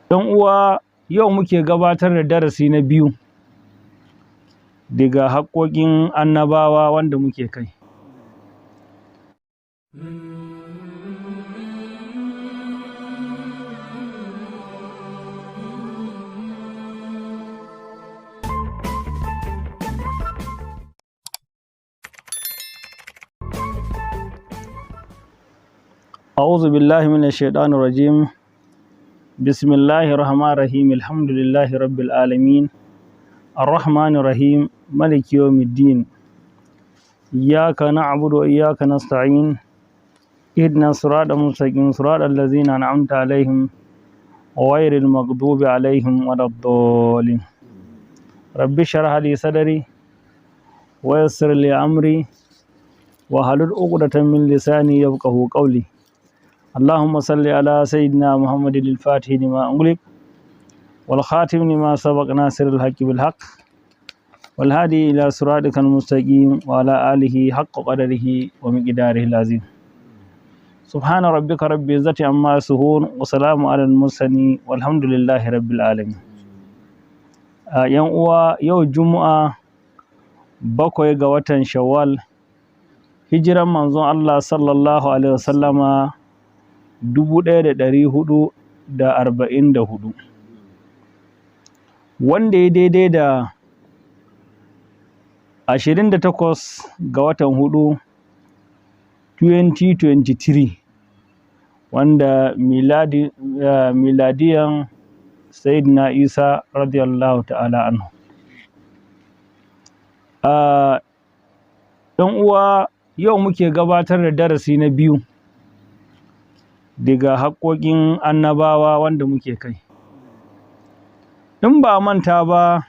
ɗan uwa, yau muke gabatar da darasi na biyu daga haƙoƙin annabawa wanda muke kai. أعوذ بالله من الشيطان الرجيم. بسم الله الرحمن الرحيم. الحمد لله رب العالمين الرحمن الرحيم مالك يوم الدين. إياك نعبد وإياك نستعين. اهدنا الصراط المستقيم صراط الذين أنعمت عليهم غير المغضوب عليهم ولا الضالين. رب اشرح لي صدري ويسر لي أمري واحلل عقدة من لساني يفقهوا قولي. اللهم صل على سيدنا محمد الفاتح لما أغلق والخاتم لما سبق ناصر الحق بالحق والهادي إلى صراطك المستقيم وعلى آله حق قدره ومقداره العظيم. سبحان ربك رب العزة عما يصفون وسلام على المرسلين والحمد لله رب العالمين. yan uwa, yau juma'a 7 ga watan shawwal, hijiran manzon Allah sallallahu alaihi wasallama 1444, wanda ya daidai da 28 ga watan 4 2023, wanda miladiyan Sayyidina Isa radiyallahu ta'ala anhu. ɗan uwa, yau muke gabatar da darasi na biyu daga haƙoƙin annabawa wanda muke kai. In ba manta ba,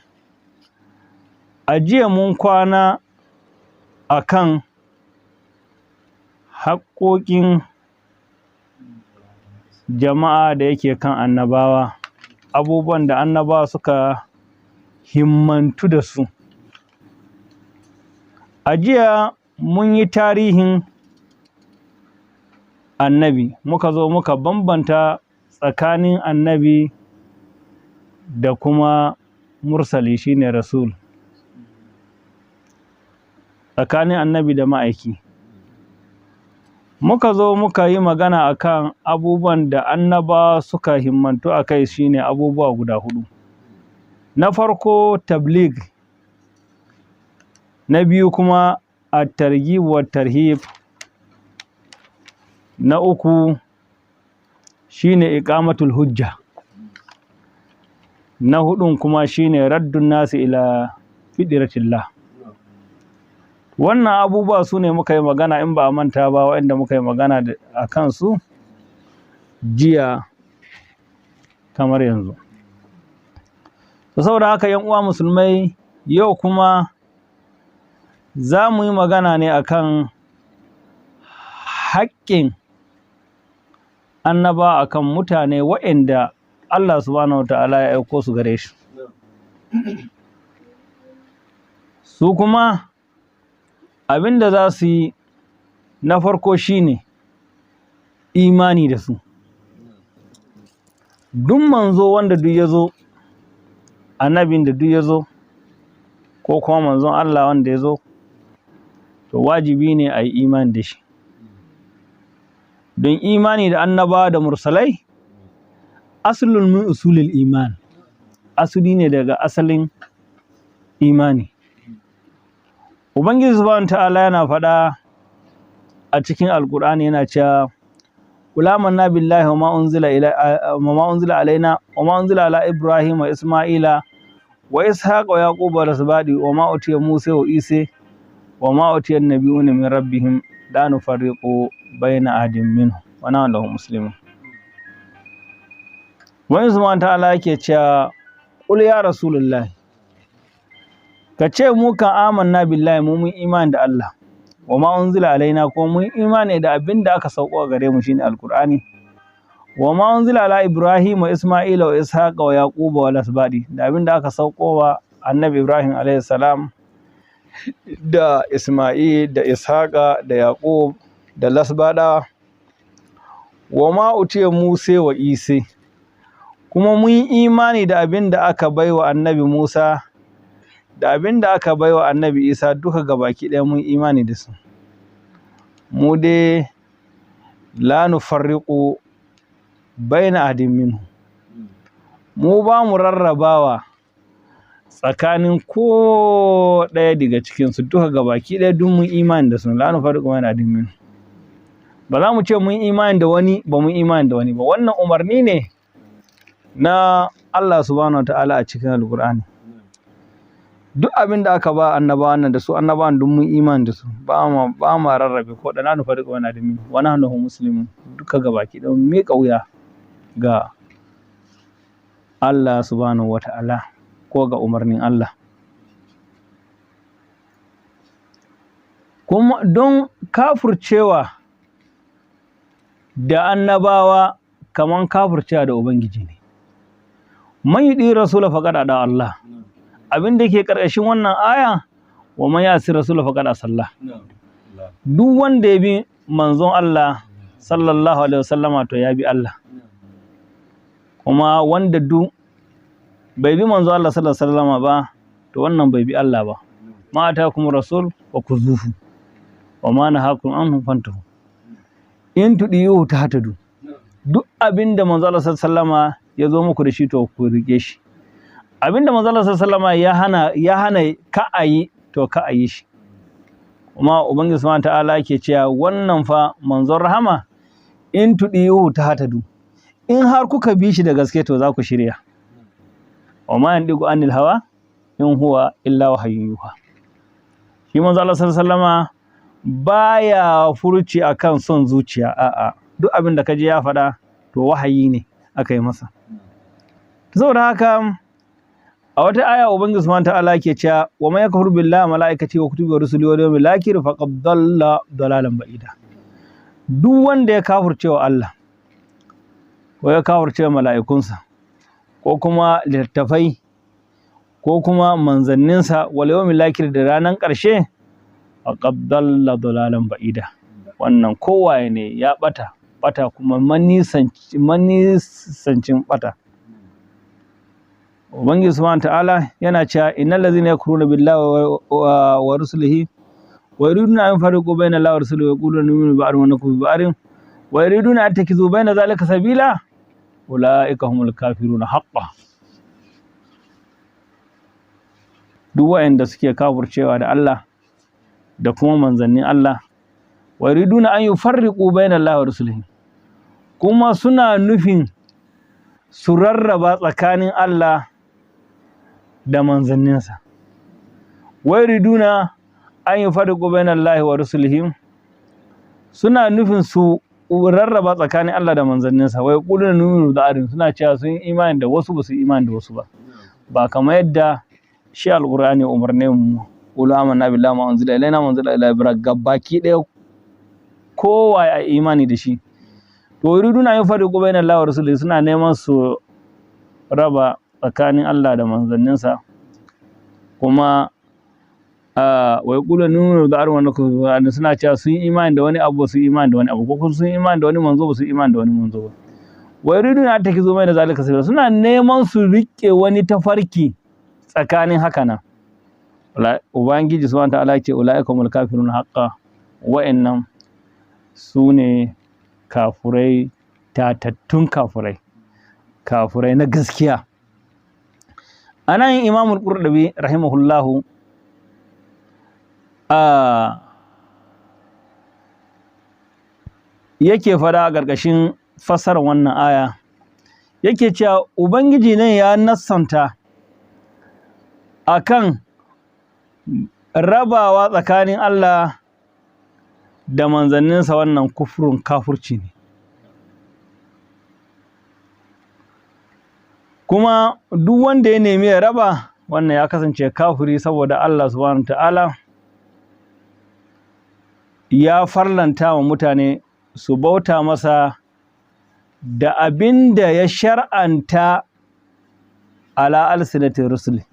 a jiya mun kwana a kan haƙoƙin jama'a da yake kan annabawa, abubuwan da annabawa suka himmantu da su. A jiya mun yi tarihin annabi, muka zo muka bambanta tsakanin annabi da kuma mursali, shine rasul, tsakanin annabi da ma'aiki. Muka zo muka yi magana akan abubuwan da annaba suka himmantu a kai, shine abubuwa guda 4. Na farko tabligh, na biyu kuma at-targhib wa tarhib, na uku shine iqamatul hujja, na hudun kuma shine raddun nasi ila fidratillah. Wannan abubuwa su ne muka yi magana, in ba a manta ba, waɗanda muka yi magana a kansu jiya kamar yanzu. Saboda haka yan uwa musulmai, yau kuma za mu yi magana ne akan haƙƙin annaba akan mutane waɗanda Allah subhanahu wataala ya aiko su gare shi. Su kuma abinda za su yi na farko shine imani da su. Duk manzo wanda duk ya zo, annabin da duk ya zo, ko kuma manzon Allah wanda ya zo, to wajibi ne a yi imani da shi. Don imani da annabawa da mursalai aslun min usulil iman, asali ne daga asalin imani. Ubangiji subhanahu ta'ala yana faɗa a cikin Alƙur'ani, yana cewa qul amanna billahi wa ma unzila alaina wa ma unzila ala ibrahima wa isma'ila wa ishaqa wa yaquba wal asbadi wa ma utiya musa wa isa wa ma utiya an-nabiyuna min rabbihim la nufarriqu baina ahadin minhum wa nahnu lahu muslimun. Wani subhanahu ta'ala yake cewa qul ya rasulullahi, ka ce mu kan amanna billahi, mu mun imani da Allah, wa ma unzila alaina, ko mun imani da abin da aka sauko gare mu shine alqur'ani, wa ma unzila ala ibrahim wa isma'ila wa ishaqa wa yaquba wal asbadi, da abin da aka sauko wa annabi ibrahim alayhi salam da isma'il da ishaqa da yaqub da lasbada, wa ma utiya musa wa isa, kuma mun yi imani da abin da aka baiwa annabi Musa da abin da aka baiwa annabi Isa duka gabaki ɗaya mun imani da su. Mu dai la nufarriqu baina ahadin minhu, mu ba mu rarrabawa tsakanin ko ɗaya daga cikinsu, duka gabaki ɗaya duk mun imani da su. La nufarriqu baina ahadin minhu, ba za mu ce mun imani da wani ba mun imani da wani ba. Wannan umarni ne na Allah subhanahu wataala a cikin Alƙur'ani. Duk abin da aka ba annabawan nan da su annabawan duk mun imani da su, ba ma rarrabe ko da. La nufarriqu baina ahadin minhu wa nahnu lahu muslimun, duka gabaki ɗaya mun miƙa wuya ga Allah subhanahu wataala ko ga umarnin Allah. Kuma don kafurcewa da annabawa kaman kafurcewa da Ubangiji ne. Man yudi rasula faqad ada Allah. Abin da ke ƙarƙashin wannan aya, wa man yasi rasula faqad asalla. Duk wanda ya bi manzon Allah sallallahu alaihi wasallama to ya bi Allah. Kuma wanda duk bai bi manzon Allah sallallahu alaihi wasallama ba to wannan bai bi Allah ba. Ma atakum rasul wa kuzufu wa ma nahakum anhu fantahu. In tudiyu tahtadu. Duk abin da manzon Allah sallallahu alaihi wasallama ya zo muku da shi to ku rike shi. Abinda manzo Allah sallallahu alaihi wasallam ya hana ka ayi to ka ayi shi. Kuma Ubangiji subhanahu ta'ala yake cewa wannan fa manzon rahama in tudiyu tahtadu, in har kuka bi shi da gaske to za ku shirya. Wa ma yandigu anil hawa in huwa illa wahyun yuha. Shi manzo Allah sallallahu alaihi wasallam baya furuci akan son zuciya, a'a, duk abin da kaje ya faɗa to wahayi ne aka yi masa. Saboda haka a wata aya Ubangiji subhanahu ta'ala ke cewa wa man yakfur billahi wa malaikatihi wa kutubihi wa rusulihi wal yawmil akhir faqad dalla dalalan ba'ida. Duk wanda ya kafircewa Allah ko ya kafircewa mala'ikunsa ko kuma littattafai ko kuma manzanninsa wal yawmil akhir da ranan ƙarshe faqad dalla dalalan ba'ida. Wannan kowaye ne ya bata kuma manisancin bata. Ubangiji subhanahu ta'ala yana cewa innal ladzina yakfuruna billahi wa rusulihi wa yuriduna an yufariqu baina Allahi wa rusulihi wa yaquluna nu'minu bi ba'din wa nakfuru bi ba'din wa yuriduna an yattakhidhu baina dhalika sabila ulaika humul kafiruna haqqan. Duk wa'anda suke kafircewa da Allah da kuma manzannin Allah, wa yuriduna an yufarriqu baina Allahi wa rusulihi, kuma suna nufin su rarraba tsakanin Allah da manzanninsa. Wai riduna an yi farko bayan Allah wa rusulihim, suna nufin su rarraba tsakanin Allah da manzanninsa. Wai kuluna numinu da arin, suna cewa sun yi imani da wasu ba su yi imani da wasu ba. Ba kamar yadda shi alqur'ani umarne mu qul amanna billahi ma unzila ilaina wa unzila ila ibrahim, gabaki ɗaya kowa ya imani da shi. To yuriduna an yufariqu baina Allahi wa rasulihi, suna neman su raba tsakanin Allah da manzanninsa. Kuma wa yaqulu nu'minu bi ba'din wa nakfuru bi ba'din, suna cewa sun yi imani da wani abu su yi imani da wani abu, ko sun yi imani da wani manzo ba su yi imani da wani manzo ba. Wa yuriduna an takizu baina zalika sabila, suna neman su rike wani tafarki tsakanin haka nan. Ubangiji subhanahu wa ta'ala ya ce ulaika humul kafiruna haqqan, wa'annan su ne kafurai, tatattun kafurai na gaskiya. Anan Imamul Qurtubi rahimahullahu yake fada a ƙarƙashin fassarar wannan aya, yake cewa Ubangiji ne ya nassanta akan rabawa tsakanin Allah da manzanninsa, wannan kafurci ne. Kuma duk wanda ya nemi ya raba, wannan ya kasance kafiri, saboda Allah subhanahu ta'ala ya farlanta wa mutane su bauta masa da abin da ya shar'anta ala alsinatin rusuli,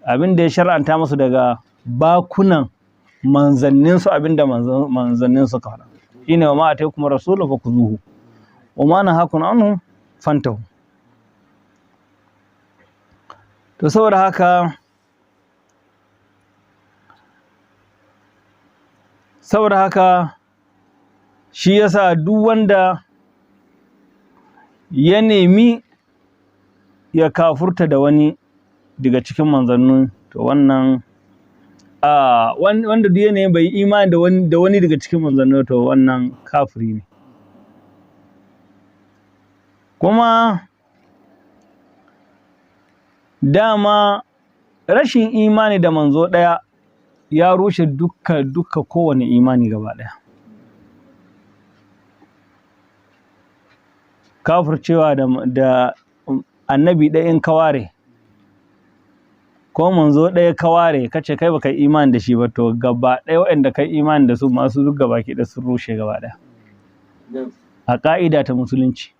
abin da ya shar'anta musu daga bakunan manzanninsu, abin da manzanninsu ka faɗa. Shine wa ma ataykum rasulu fakuzuhu wa ma nahakum anhu fantahu. to saboda haka shi yasa duk wanda ya nemi ya kafurta da wani daga cikin manzannin, to wannan wanda duk ya nemi bai imani da wani daga cikin manzannin, to wannan kafiri ne. Kuma dama rashin imani da manzo ɗaya ya rushe duka kowane imani gaba ɗaya. Kafircewa da annabi ɗaya in kaware ko manzo ɗaya kaware kace kai baka imani da shi ba, to gaba ɗaya waɗanda kai imani da su masu duk gaba ki da sun rushe gaba ɗaya a ƙa'ida ta musulunci.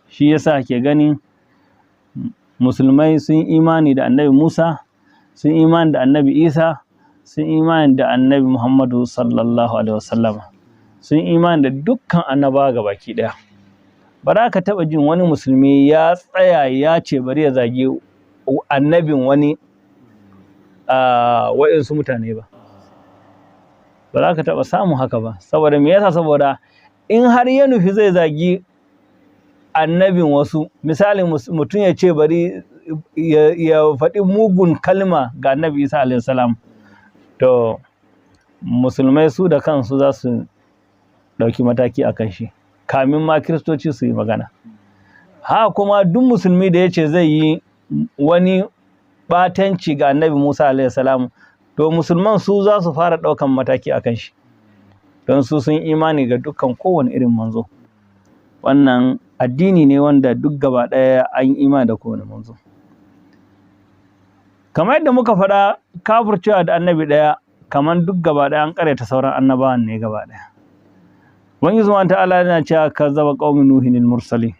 Shi yasa ke ganin musulmai sun imani da annabi Musa, sun imani da annabi Isa, sun imani da annabi Muhammadu sallallahu alaihi wasallam, sun imani da dukkan annabawa gabaki ɗaya. Ba za ka taɓa jin wani musulmi ya tsaya ya ce bari ya zagi annabin wani waɗansu mutane ba. Ba za ka taɓa samun haka ba. Saboda me yasa? Saboda in har ya nufi zai zagi annabin wasu, misali mutum ya ce bari ya faɗi mugun kalma ga annabi Isa alaihi salam, to musulmai su da kansu za su ɗauki mataki a kan shi kamin ma kiristoci su yi magana. Ha kuma duk musulmi da ya ce zai yi wani ɓatanci ga annabi Musa alaihi salam, to musulman su za su fara ɗaukan mataki a kan shi, don su sun imani ga dukkan kowane irin manzo. Wannan addini ne wanda duk gaba ɗaya an yi imani da kowane manzo. Kamar yadda muka faɗa, kafircewa da annabi ɗaya kamar duk gaba ɗaya an ƙaryata sauran annabawan ne gaba ɗaya. Wani zuwa ta'ala yana cewa kazzaba qaumi nuhin al-mursalin,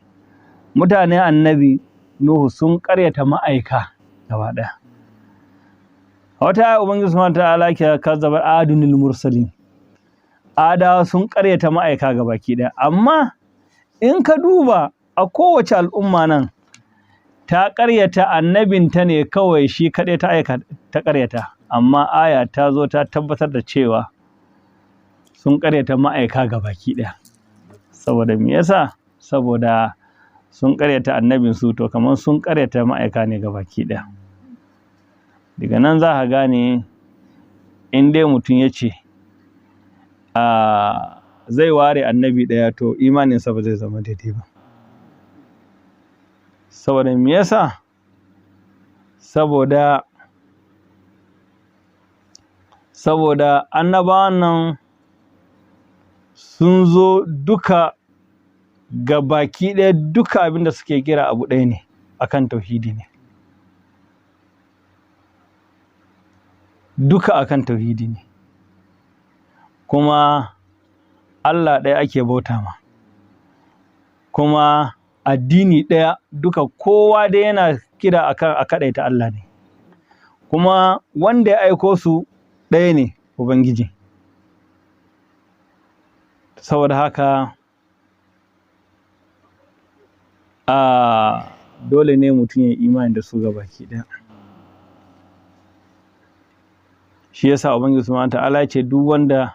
mutane annabi Nuhu sun ƙaryata ma'aika gaba ɗaya. A wata aya Ubangiji subhanahu ta'ala ke kazzaba adun al-mursalin, adawa sun ƙaryata ma'aika gabaki ɗaya. Amma in ka duba a kowace al'umma nan ta ƙaryata annabinta ne kawai shi kaɗai ta ƙaryata, amma aya ta zo ta tabbatar da cewa sun ƙaryata ma'aika gabaki ɗaya. Saboda me yasa? Saboda sun ƙaryata annabinsu, to kamar sun ƙaryata ma'aika ne gabaki ɗaya. Daga nan za ka gane in dai mutum ya ce zai ware annabi ɗaya, to imaninsa ba zai zama daidai ba. Saboda me yasa? Saboda annabawan nan sun zo duka ga baki ɗaya, duka abinda suke kira abu ɗaya ne, akan tauhidi ne. Duka akan tauhidi ne, kuma Allah ɗaya ake bauta ma, kuma addini ɗaya duka, kowa dai yana kira akan a kaɗaita Allah ne, kuma wanda ya aiko su ɗaya ne, Ubangiji. Saboda haka dole ne mutum ya imani da su gabaki ɗaya. Shi yasa Ubangiji subhanahu ta'ala ce duk wanda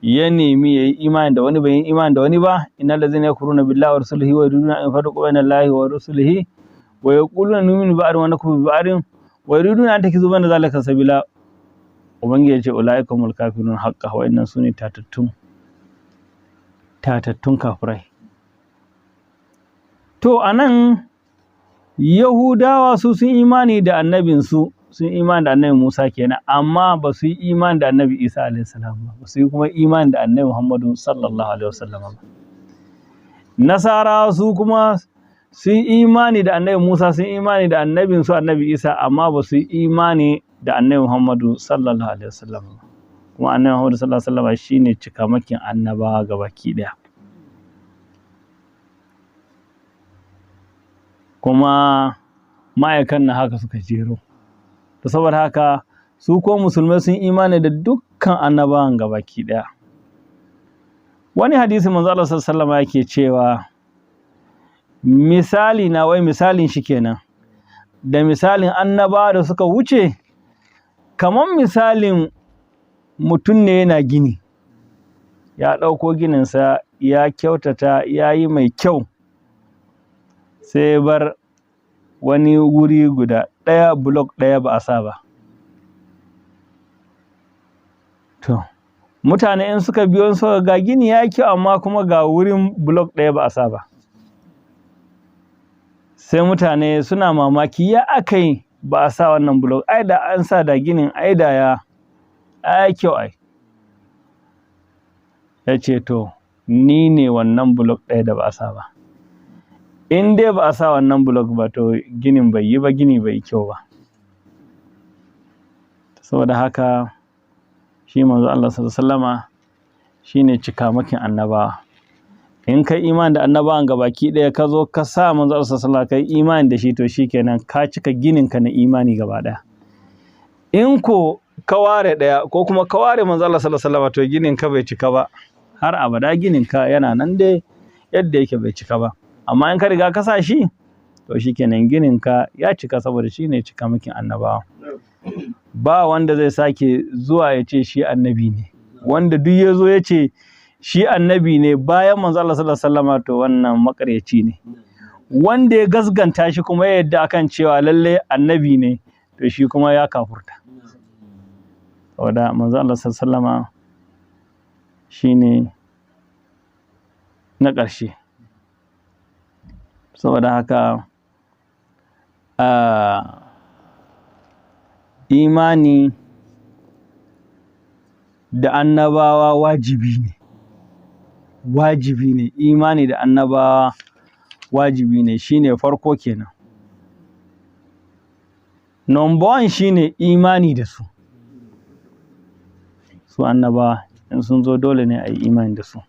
ya nemi ya yi imani da wani bai yi imani da wani ba, innal ladzina yakfuruna billahi wa rasulihi wa yuriduna an yafarriqu baina Allahi wa rasulihi wa yaquluna nu'minu bi ba'din wa nakfuru bi ba'din wa yuriduna an takizu baina zalika sabila. Ubangiji ya ce ulaika humul kafirun haqqan, wa innan sune tatattun kafirai. To anan Yahudawa su sun imani da annabinsu, sun imani da annabi Musa kenan, amma ba su yi imani da annabi Isa alaihi salam ba su yi kuma imani da annabi Muhammadu sallallahu alaihi wasallam ba. Nasarawa su kuma sun imani da annabi Musa, sun imani da annabinsu annabi Isa, amma ba su yi imani da annabi Muhammadu sallallahu alaihi wasallam ba. Kuma annabi Muhammadu sallallahu alaihi wasallam shine cikamakin annabawa gabaki daya. Kuma ma'aikan na haka suka jero. To saboda haka su ko musulmai sun imani da dukkan annabawan gabaki daya. Wani hadisi manzo Allah sallallahu alaihi wasallam yake cewa misali na, wai misalin shi kenan, da misalin annabawa da suka wuce, kamar misalin mutum ne yana gini, ya ɗauko gininsa ya kyautata ya yi mai kyau, sai bar wani wuri guda ɗaya, bulok ɗaya ba a sa ba. To, mutane in suka biyo suka ga gini ya yi kyau amma kuma ga wurin bulok ɗaya ba a sa ba, sai mutane suna mamaki ya aka yi ba a sa wannan bulok, ai da an sa da ginin ai da ya yi kyau ai. Ya ce to ni ne wannan bulok ɗaya da ba a sa ba, in dai ba a sa wannan bulok ba to ginin bai yi ba, gini bai yi kyau ba. Saboda haka shi manzo Allah sallallahu alaihi wasallama shine cikamakin annabawa. In kai imani da annabawan gabaki ɗaya ka zo ka sa manzo Allah sallallahu alaihi wasallama kai imani da shi, to shikenan ka cika ginin ka na imani gaba ɗaya. In ko ka ware ɗaya ko kuma ka ware manzo Allah sallallahu alaihi wasallama, to ginin ka bai cika ba har abada, ginin ka yana nan dai yadda yake bai cika ba. Amma in ka riga ka sa shi, to shikenan ginin ka ya cika, saboda shine cikamakin annabawa. Ba wanda zai sake zuwa ya ce shi annabi ne. Wanda duk ya zo ya ce shi annabi ne bayan manzo Allah sallallahu alaihi wasallama, to wannan makaryaci ne. Wanda ya gasganta shi kuma ya yadda akan cewa lalle annabi ne, to shi kuma ya kafurta. Saboda manzo Allah sallallahu alaihi wasallama shine na ƙarshe. Saboda haka imani da annabawa wajibi ne, wajibi ne. Imani da annabawa wajibi ne, shine farko kenan. Number one shine imani da su. Su annabawa in sun zo dole ne a yi imani da su.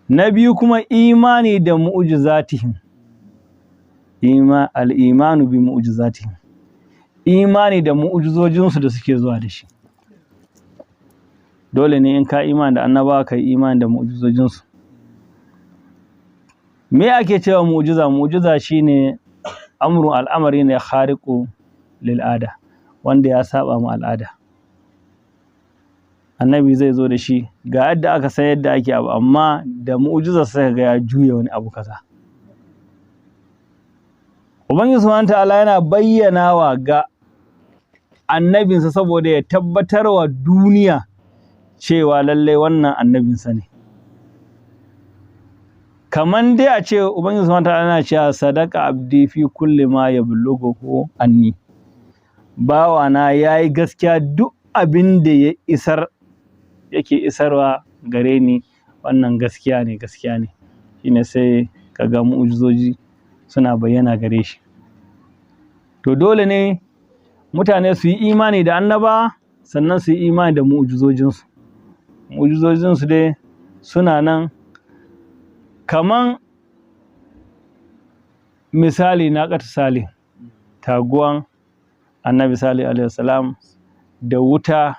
Na biyu kuma imani da mu'jizatihim, al-imanu bi mu'jizatihim, imani da mu'jizojinsu da suke zuwa da shi. Dole ne in ka imani da annabawa ka yi imani da mu'jizojinsu. Me ake cewa mu'jiza? Mu'jiza shine al'amari ne khariqu lil'ada, wanda ya saba mu al'ada. Annabi zai zo da shi ga yadda aka san yadda ake abu, amma da mu'jizar sai ga ya juya wani abu kaza. Ubangiji subhanahu ta'ala yana bayyanawa ga annabinsa saboda ya tabbatar wa duniya cewa lallai wannan annabinsa ne. Kaman dai a ce Ubangiji subhanahu ta'ala yana cewa sadaka abdi fi kulli ma yablughu anni. Bawana yayi gaskiya duk abin da ya isar yake isarwa gare ni, wannan gaskiya ne, gaskiya ne. Shine sai kaga mu'jizoji suna bayyana gare shi. To dole ne mutane su yi imani da annaba, sannan su yi imani da mu'jizojinsu. Mu'jizojinsu dai suna nan kaman misali naqatu Salih, taguwan annabi Salih alaihi salam, da wuta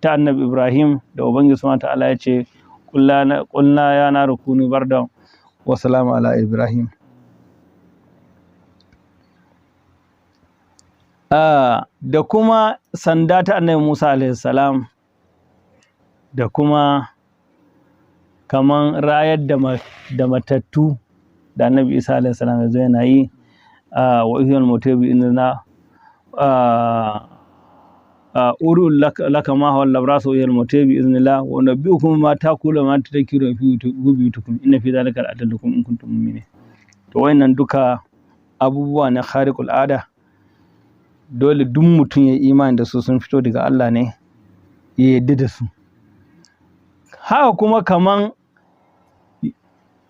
ta annabi Ibrahim da Ubangiji subhanahu ta'ala ya ce qulna ya naru kuni bardan wa salamu ala Ibrahim. Da kuma sanda ta annabi Musa alaihi salam, da kuma kaman rayar da matattu da annabi Isa alaihi salam ya zo yana yi, wa ihyal mauta bi idhnillah, urul laka ma huwa al-labrasu ihyal mauta bi idhnillah wa nabiyukum ma takulu ma tadhkiru fi buyutikum inna fi dhalika la'atan lakum in kuntum mu'minin. To wayannan duka abubuwa na khariqul ada, dole duk mutum ya imani da su, sun fito daga Allah ne, ya yadda da su. Haka kuma kaman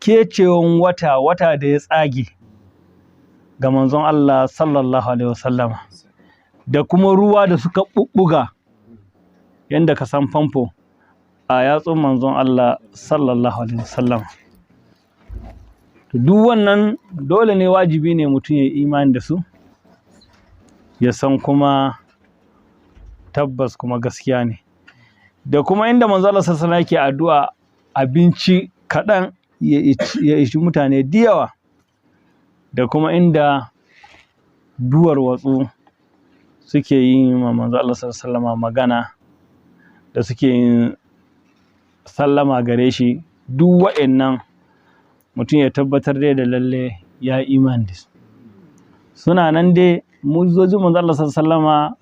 kecewan wata da ya tsage ga manzon Allah sallallahu alaihi wasallam, da kuma ruwa da suka bubbuga yanda ka san famfo a yatsun manzon Allah sallallahu alaihi wasallam. To duk wannan dole ne, wajibi ne mutum ya imani da su, ya san kuma tabbas kuma gaskiya ne. Da kuma inda manzo Allah sallallahu alaihi wasallam yake addu'a abinci kaɗan ya ishi mutane da yawa, da kuma inda duwar watsu suke yi ma manzo Allah sallallahu alaihi magana da suke yin sallama gare shi, duk wa'annan mutum ya tabbatar dai da lalle ya imani da su. Suna nan dai mu'jizojin manzo Allah sallallahu alaihi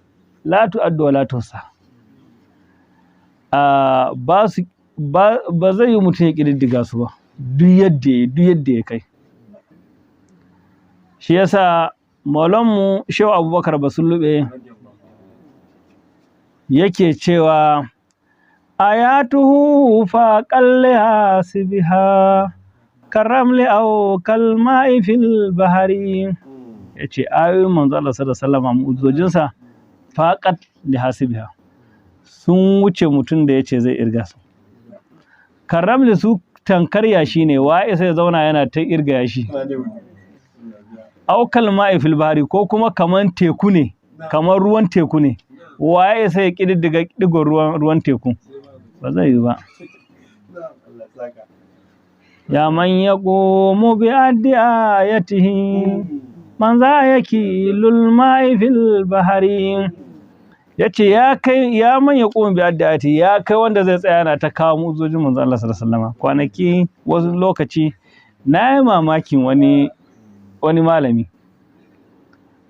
la tu'addu wa la tuhsa. Ba zai yi mutum ya ƙididdiga su ba duk yadda ya kai. Shi yasa maulanmu Shehu Abubakar Basullube yake cewa ayatuhu fa qalliha sibha karamli aw kalma'i fil bahari. Yace ayoyin manzo Allah sallallahu alaihi wasallam mu'jizojinsa faqat li hasibiha, sun wuce mutum da yace zai irga su. Karamli su tankar yashi ne, waye sai zauna yana ta irga yashi. Aukal ma'i fil bahari, ko kuma kaman teku ne, kamar ruwan teku ne, waye sai ya kididdiga digon ruwan teku, ba zai yi ba. Ya man yaqumu bi adiyatihi man za yaki lul ma'i fil bahari. Yace ya man yaqumu bi adiyatihi, ya kai wanda zai tsaya na ta kawo mu'jizojin manzo Allah sallallahu alaihi wasallam. Kwanaki wasu lokaci na yi mamakin wani malami,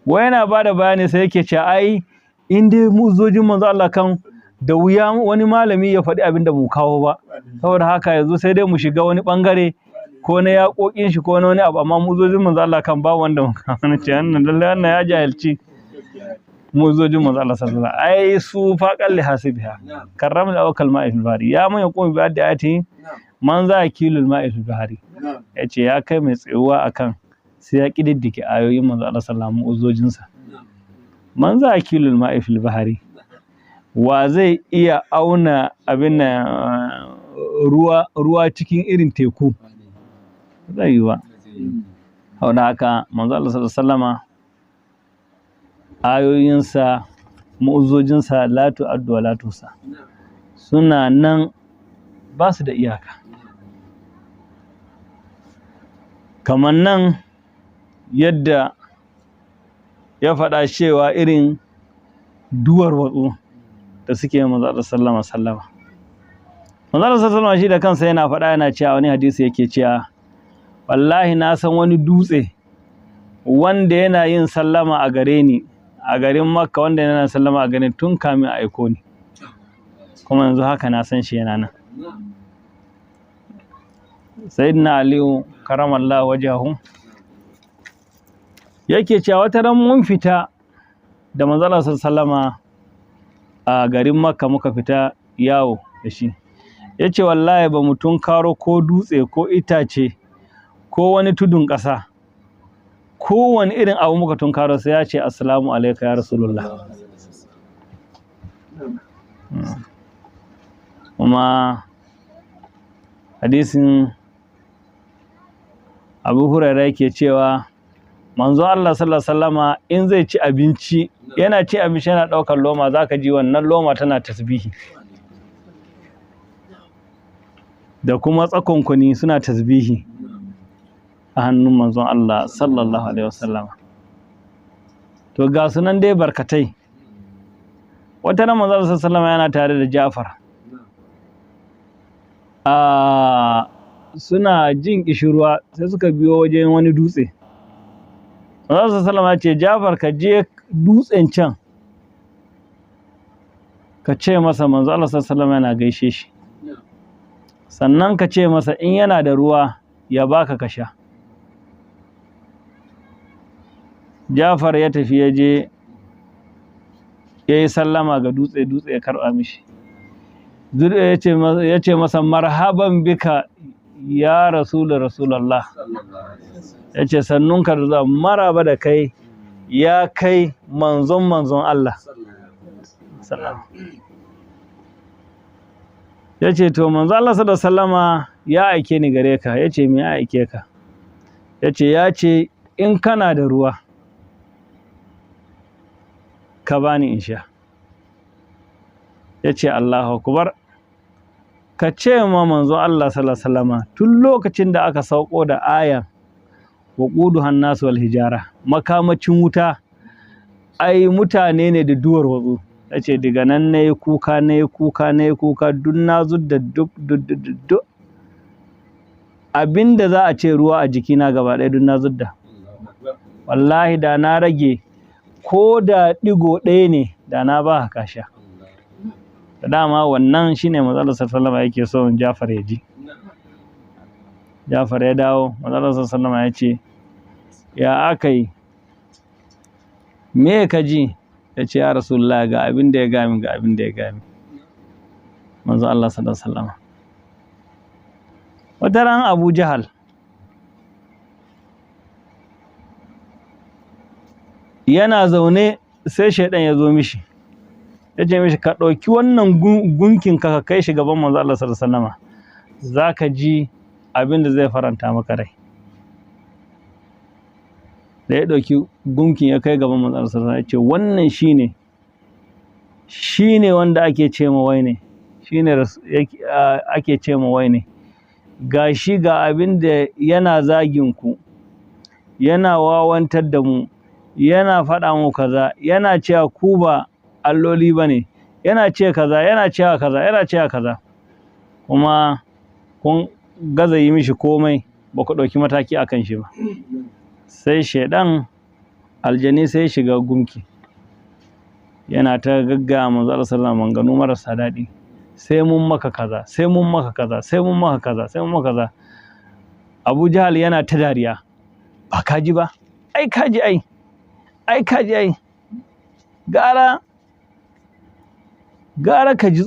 wai yana ba da bayani sai yake ce ai in dai mu'jizojin manzo Allah kan da wuya wani malami ya faɗi abin da mu kawo ba, saboda haka yanzu sai dai mu shiga wani bangare ko na yaƙoƙin shi ko na wani abu, amma mu'jizojin manzo Allah kan ba wanda mu kawo. Ce wannan ya jahilci mu'jizojin manzo Allah sallallahu alaihi wasallam. Ai su faqal li hasibiha karramul awkal ma'i fil bahari, ya man yaqumu bi adiyati man za kilul ma'i fil bahari. Yace ya kai mai tsayuwa akan sai ya ƙididdike ayoyin manzo Allah sallallahu alaihi wasallam uzojinsa. Man za kilul ma'i fil bahari, wa zai iya auna abin ruwa cikin irin teku, zai yi ba. Saboda haka manzo Allah sallallahu alaihi wasallam ayoyinsa mu'jizojinsa la tu'addu wa la tuhsa, suna nan ba su da iyaka. Kamar nan yadda ya faɗa cewa irin duwar watsu da suke manzo Allah sallallahu alaihi wasallam. Manzo Allah sallallahu alaihi shi da kansa yana faɗa, yana cewa wani hadisi yake cewa wallahi na san wani dutse wanda yana yin sallama a gare ni a garin Makka, wanda yana sallama a gare ni tun kamin a aiko ni, kuma yanzu haka na san shi yana nan. Sayyidina Aliyu karamallahu wajahu yake cewa wata ran mun fita da manzo Allah sallallahu a garin Makka, muka fita yawo da shi. Yace wallahi ba mu tunkaro ko dutse ko itace ko wani tudun ƙasa, kowane irin abu muka tunkaro sai ya ce assalamu alaika ya rasulullah. Kuma hadisin Abu Hurairah yake cewa manzo Allah sallallahu alaihi wasallama in zai ci abinci, yana ci abinci yana ɗaukar loma, zaka ji wannan loma tana tasbihi, da kuma tsakonkuni suna tasbihi a hannun manzon Allah sallallahu alaihi wasallama. To ga sunan dai barkatai. Wata ran manzo Allah sallallahu alaihi wasallama yana tare da Ja'far, suna jin kishirwa sai suka biyo wajen wani dutse. Manzo sallallahu alaihi ce Ja'far ka je dutsen can ka ce masa manzo Allah sallallahu alaihi yana gaishe shi, sannan ka ce masa in yana da ruwa ya baka ka sha. Ja'far ya tafi ya je ya yi sallama ga dutse, dutse ya karɓa mishi. Ya ce masa marhaban bika ya Rasulallah. Ya ce sannunka da zuwa, maraba da kai ya kai manzon Allah. Ya ce to manzon Allah sallallahu alaihi wasallama ya aike ni gare ka. Ya ce me ya aike ka? Ya ce in kana da ruwa ka bani in sha. Ya ce Allahu akbar. Ka ce ma manzon Allah sallallahu alaihi wasallama tun lokacin da aka sauko da ayan waquduhan nasu wal hijara, makamacin wuta ai mutane ne da duwar watsu. Ya ce daga nan na yi kuka duk na zudda duk abin da za a ce ruwa a jikina gaba ɗaya duk na zudda. Wallahi da na rage ko da ɗigo ɗaya ne da na ba ka sha. Da dama wannan shine manzo Allah sallallahu alaihi wasallam yake so Jafar ya ji. Jafar ya dawo, manzo Allah sallallahu alaihi wasallam ya ce ya aka yi, me ka ji? Ya ce ya Rasulullah ga abin da ya gami manzo Allah sallallahu alaihi wasallam. Wata ran Abu Jahal yana zaune sai shaidan ya zo mishi, ya ce mishi ka ɗauki wannan gunkin ka kai shi gaban manzo Allah sallallahu alaihi wasallam, za ka ji abin da zai faranta maka rai. Da ya ɗauki gunkin ya kai gaban manzo Allah sallallahu alaihi wasallam, ya ce wannan shine wanda ake ce ma wai ne, ake ce ma wai ne, ga shi ga abin da yana zagin ku, yana wawantar da mu, yana faɗa mu kaza, yana cewa ku ba alloli ba ne, yana ce kaza, yana cewa kaza, kuma kun gaza yi mishi komai, ba ku ɗauki mataki a kan shi ba. Sai shaidan aljani sai shiga gunki, yana ta gaggaya manzo Allah sallallahu alaihi wasallam maganganu marasa daɗi, sai mun maka kaza, sai mun maka kaza, sai mun maka kaza, sai mun maka kaza. Abu Jahal yana ta dariya, ba kaji ba, ai kaji ai gara ka ji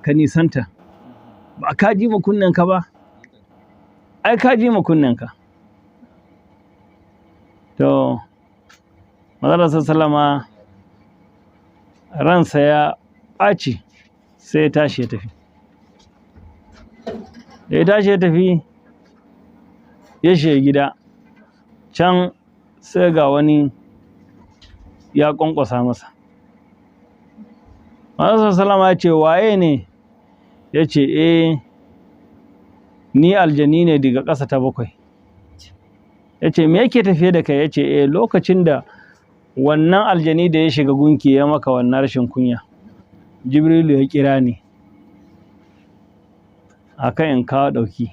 ka nisanta, ba ka ji ma kunnenka ba, ai ka ji ma kunnenka. To manzo sallama ransa ya ɓaci, sai ya tashi ya tafi. Da ya tashi ya tafi ya shiga gida, can sai ga wani ya ƙwanƙwasa masa. Manzo sallama ya ce waye ne? Ya ce ni aljani ne daga ƙasa ta 7. Ya ce me yake tafiye da kai? Ya ce lokacin da wannan aljani da ya shiga gunki ya maka wannan rashin kunya, Jibrilu ya kira ni akan in kawo ɗauki.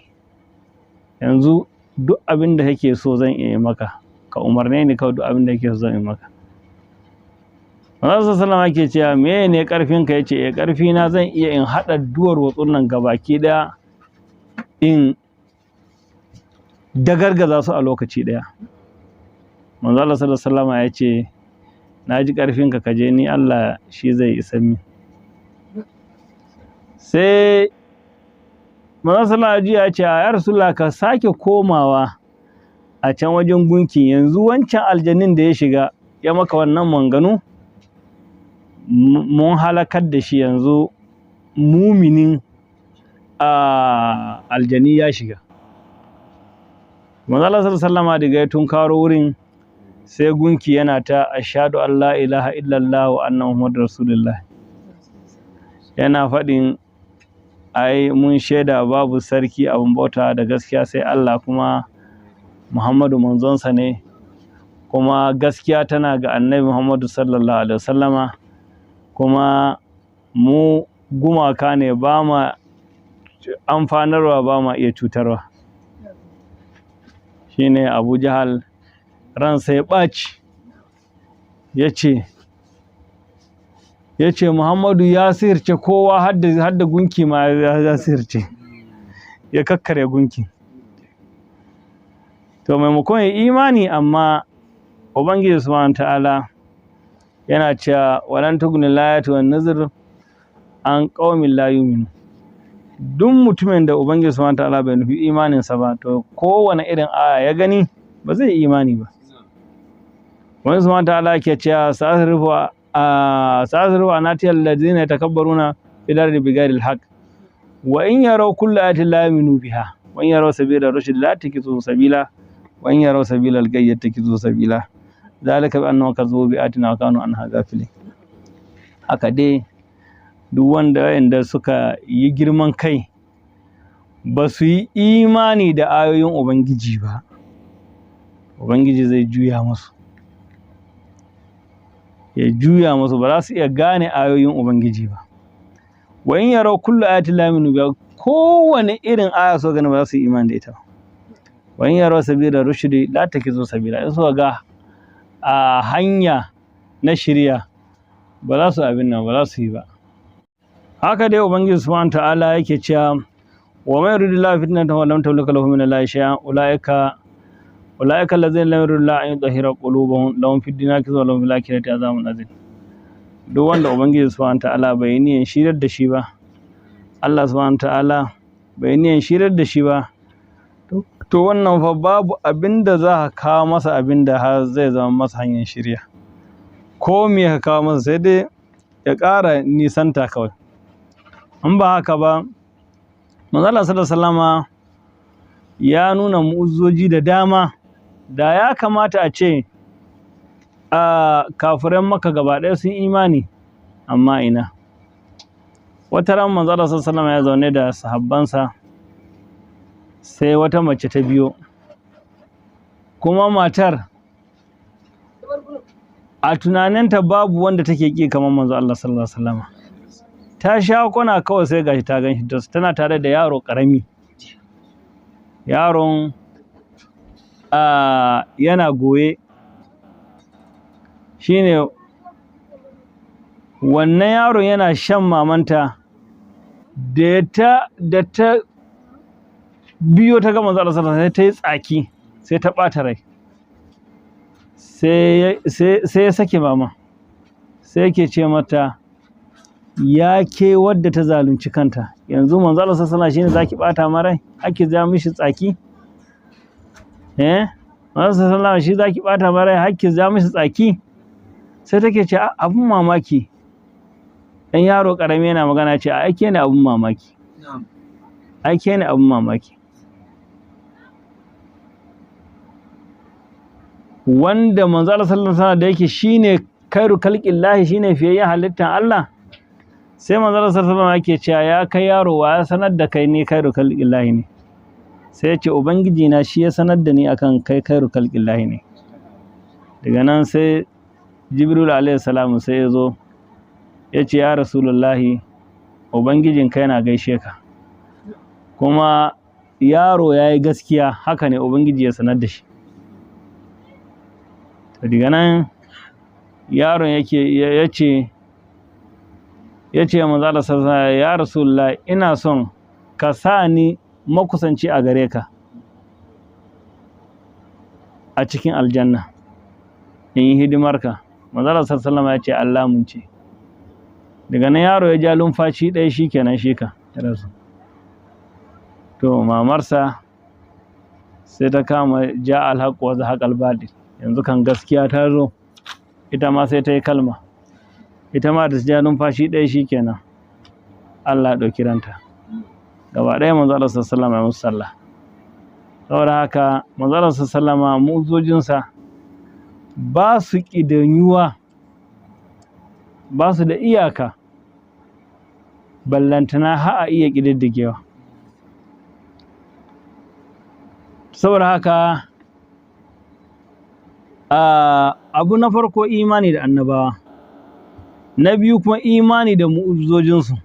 Yanzu duk abin da kake so zan iya maka, ka umarne ni kawai duk abin da kake so zan yi maka. Manzo sallama ke cewa me ne ƙarfinka? Ya ce ƙarfina zan iya in haɗa duwar watsun nan gabaki ɗaya in dagargaza su a lokaci ɗaya. Manzo Allah sallallahu alaihi wasallam ya ce na ji ƙarfinka, ka je, ni Allah shi zai isa min. Sai manzo sallallahu alaihi ya ce ya Rasulullah ka sake komawa a can wajen gunkin, yanzu wancan aljannin da ya shiga ya maka wannan manganu mun halakar da shi, yanzu muminin aljani ya shiga. Manzo Allah sallallahu alaihi wasallam daga ya tunkaro wurin, sai gunki yana ta ashhadu an la ilaha illallah wa anna muhammadur rasulullah, yana faɗin ai mun shaida babu sarki abin bauta da gaskiya sai Allah, kuma Muhammadu manzonsa ne, kuma gaskiya tana ga annabi Muhammadu sallallahu alaihi wasallama, kuma mu gumaka ne, ba ma amfanarwa ba ma iya cutarwa. Shine Abu Jahal ransa ya ɓaci, ya ce Muhammadu ya sihirce kowa, hadda gunki ma ya sihirce, ya kakkare gunki. To maimakon ya imani, amma Ubangiji subhanahu ta'ala yana cewa walan tughni layatu wan nuzur an qaumin la yu'minu. Duk mutumin da Ubangiji subhanahu ta'ala bai nufi imaninsa ba, to kowane irin aya ya gani ba zai imani ba. Wani subhanahu ta'ala ke cewa sa'asrifu anatiyal ladina yatakabbaruna fil ardi bighairi alhaq wa in yaraw kulla ayatin la yu'minu biha wa in yaraw sabila rushd la yattakhidhuhu sabila wa in yaraw sabila al-ghayy yattakhidhuhu sabila zalika bi annahum kazzabu bi ayatina wa kanu anha ghafilin. Haka dai duk wanda suka yi girman kai ba su yi imani da ayoyin Ubangiji ba, Ubangiji zai juya musu ya juya musu, ba za su iya gane ayoyin ubangiji ba. wa in yaraw kullu ayatin la yu'minu biha, kowane irin aya so gani ba za su yi imani da ita ba. wa in yaraw sabila rushdi la takizu sabila, in so ga a hanya na shirya ba za su abin nan, ba za su yi ba. haka dai ubangiji subhanahu ta'ala yake cewa wa may yuridillahu fitnatahu wa lam tamlika lahu min allahi shay'an ulaika allazina lam yuridillahu an yudhhira qulubahum lahum fid dunya khizyun wa lahum fil akhirati azabun azim. duk wanda ubangiji subhanahu ta'ala bai niyan shirar da shi ba, Allah subhanahu ta'ala bai niyan shirar da shi ba, to wannan fa babu abinda za ka kawo masa abinda har zai zama masa hanyar shirya. Ko me ka kawo masa sai dai ya ƙara nisanta kawai. in ba haka ba, manzo Allah sallallahu alaihi wasallama ya nuna mu'ujizoji da dama da ya kamata a ce a kafiran Makka gaba ɗaya sun imani, amma ina. wata ran manzo Allah sallallahu alaihi wasallama ya zaune da sahabbansa, sai wata mace ta biyo, kuma matar a tunaninta babu wanda take ƙi kamar manzo Allah sallallahu alaihi wasallama. ta sha kwana kawai sai gashi ta ganshi tana tare da yaro ƙarami, yaron yana goye, shine wannan yaron yana shan mamanta, da ta biyo ta ga manzo Allah sallallahu alaihi wasallam sai ta yi tsaki, sai ta ɓata rai, sai ya sake mama, sai yake ce mata ya ke wadda ta zalunci kanta, yanzu manzo Allah sallallahu alaihi wasallam shine zaki ɓata ma rai, ake ja mishi tsaki? manzo sallallahu alaihi wasallam shi zaki ɓata ma rai, ake ja mishi tsaki? sai take ce abun mamaki, dan yaro karami yana magana, ce a ake ne abun mamaki, ake ne abun mamaki. wanda manzo Allah sallallahu alaihi wasallam da yake shine khairu khalqillahi, shine fiyayyen halittar Allah, sai manzo Allah sallallahu alaihi wasallam yake cewa ya kai yaro, wa ya sanar da kai ne khairu khalqillahi ne? sai ya ce ubangiji na shi ya sanar da ni akan kai khairu khalqillahi ne. daga nan sai Jibril alaihi salam sai ya zo ya ce ya rasulullahi, ubangijin kai na gaishe ka, kuma yaro ya yi gaskiya, haka ne ubangiji ya sanar da shi. daga nan yaron ya ce manzo Allah sallallahu alaihi wasallam, ya rasulullahi ina son ka sa ni makusanci a gare ka a cikin aljanna in yi hidimarka. manzo Allah sallallahu alaihi wasallam ya ce Allah mun ce. daga nan yaro ya ja lumfashi ɗaya, shikenan shi ka rasu. to mamarsa sai ta kama ja alhaq wa zahaq albadil, yanzu kan gaskiya ta zo, ita ma sai ta yi kalma, ita ma da ja numfashi ɗaya shikenan Allah ya ɗauki ranta gaba ɗaya. manzo Allah sallallahu alaihi wasallam ya musu sallah. saboda haka manzo Allah sallallahu alaihi wasallam mu'jizojinsa ba su ƙidanyuwa, ba su da iyaka, ballantana har a iya ƙididdigewa. saboda haka abu na farko imani da annabawa, na biyu kuma imani da mu'ujizojinsu,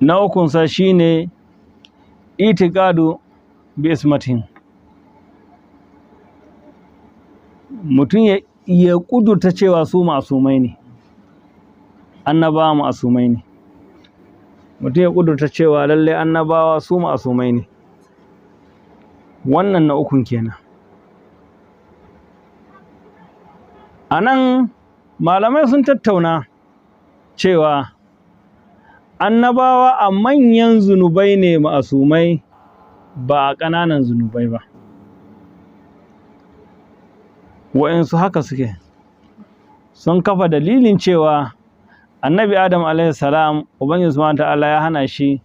na ukunsa shine itikadu bi ismatin, mutum ya kudurta cewa su masumai ne, annabawa masumai ne. mutum ya kudurta cewa lalle annabawa su masumai ne. wannan na ukun kenan. a nan malamai sun tattauna cewa annabawa a manyan zunubai ne ma'asumai, ba a ƙananan zunubai ba. wa'insu haka suke, sun kafa dalilin cewa annabi Adam alaihi salam ubangiji subhanahu ta'ala ya hana shi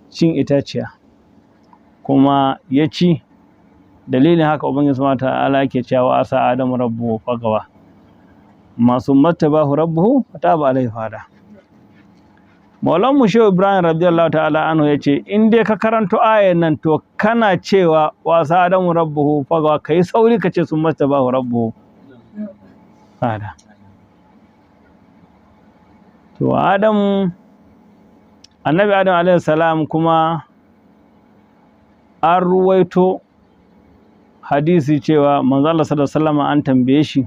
cin itaciya, kuma ya ci. dalilin haka ubangiji subhanahu ta'ala yake cewa asa adamu rabbuhu fagawa, masu mattabahu rabbuhu fataba alaihi fada. Maulan mu Shehu Ibrahim radiyallahu ta'ala anhu yace in dai ka karanto ayan nan to kana cewa wasa adamu rabbuhu fa kai sauri kace sun mastabahu rabbuhu fada. To Adamu, annabi Adam alaihi salam kuma an ruwaito hadisi cewa manzo Allah sallallahu alaihi wasallam an tambaye shi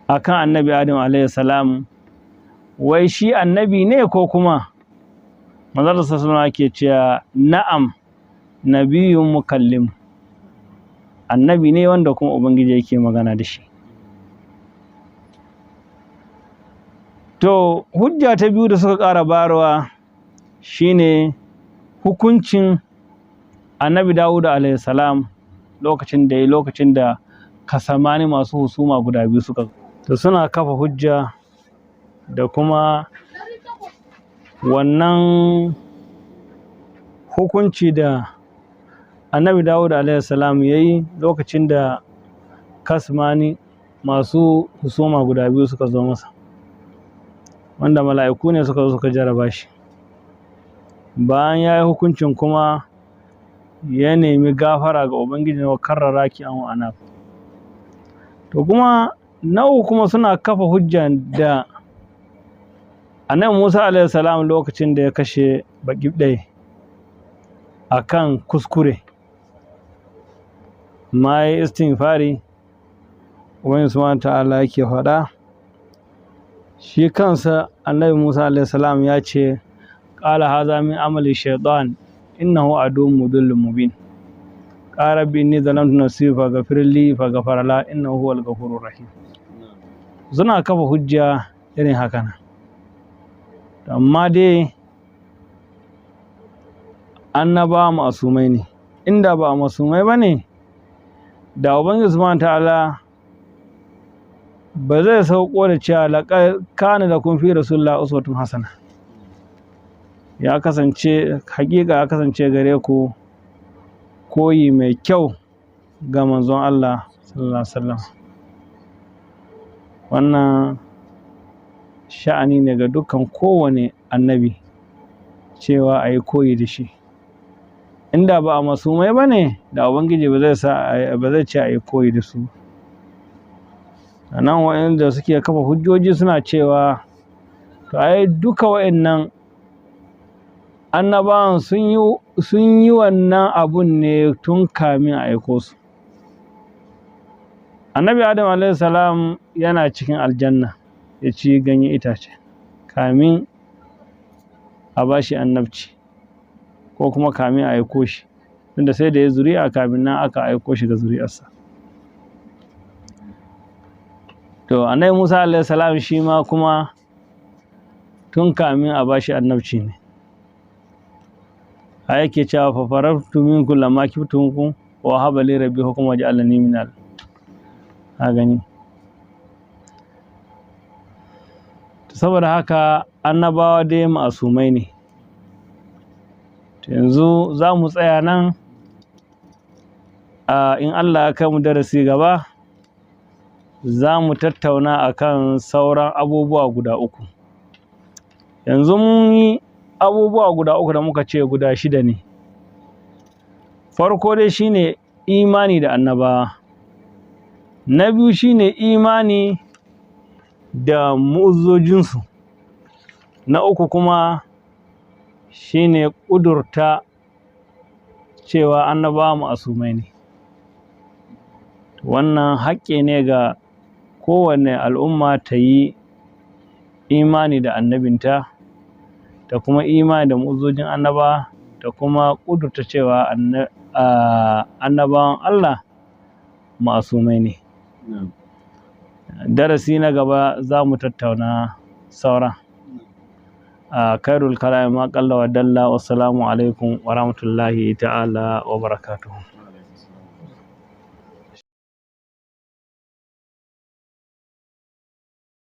akan annabi Adam alaihi salam wai shi annabi ne ko kuma manzo Allah sallallahu alaihi wasallam ke cewa na'am nabiyyun mukallim, annabi ne wanda kuma ubangiji yake magana da shi. To hujja ta biyu da suka ƙara bayarwa shine hukuncin annabi Dawud alaihi salam lokacin da kasamani masu husuma guda biyu suka, to suna kafa hujja da kuma wannan hukunci da annabi Dawud alaihi salam yayi lokacin da kasamani masu husuma guda biyu suka zo masa, wanda mala'iku ne suka zo suka jaraba shi. Bayan ya yi hukuncin kuma ya nemi gafara ga ubangiji wa karrara ki an wa'ana. To kuma na uku kuma suna kafa hujja da annabi Musa alaihi salam lokacin da ya kashe Baƙibɗe akan kuskure, ma yi istighfari ubangiji subhanahu ta'ala yake faɗa, shi kansa annabi Musa alaihi salam ya ce qala hadha min amali shaytan innahu aduwwun mudillun mubin qala rabbi inni zalamtu nafsi faghfir li faghfara la innahu huwal ghafurur rahim. Suna kafa hujja irin haka nan, amma dai annaba masumai ne, inda ba masumai bane da ubangiji subhanahu ta'ala ba zai sauko da cewa laqad kana lakum fi rasulillahi uswatun hasana, ya kasance hakika ya kasance gare ku koyi mai kyau ga manzon Allah sallallahu alaihi wasallam. Wannan sha'ani ne ga dukkan kowane annabi cewa a yi koyi da shi, inda ba a masumai ba ne da ubangiji ba zai ce a yi koyi da su. A nan waɗanda suke kafa hujjoji suna cewa to ai duka waɗannan annabawan sun yi wannan abun ne tun kamin a aiko su. Annabi Adam alaihi salam yana cikin aljanna ya ci ganyen itace kamin a bashi annabci ko kuma kamin a aiko shi, tunda sai da ya zuri'a kamin nan aka aiko shi ga zuri'arsa. To annabi Musa alaihi salam shi ma kuma tun kamin a bashi annabci ne, a yake cewa fa farartu minkum lamma kibtunkum wa haba li rabbi hukman waj'alani minal, a gani. Saboda haka annabawa dai ma'asumai ne. Yanzu za mu tsaya nan, in Allah ya kai mu darasi gaba za mu tattauna akan sauran abubuwa guda uku. Yanzu mun yi abubuwa guda uku da muka ce guda shida ne. Farko dai shine imani da annabawa, na biyu shine imani da mu'ujizojinsu, na uku kuma shine ƙudurta cewa annabawa ma'asumai ne. Wannan haƙƙi ne ga kowane al'umma ta yi imani da annabinta, da kuma imani da mu'ujizojin annabawa, da kuma ƙudurta cewa annabawan Allah ma'asumai ne. Darasi na gaba za mu tattauna sauran. Khairul kalami ma qalla wa dalla. Wassalamu alaikum wa rahmatullahi ta'ala wa barakatuhu.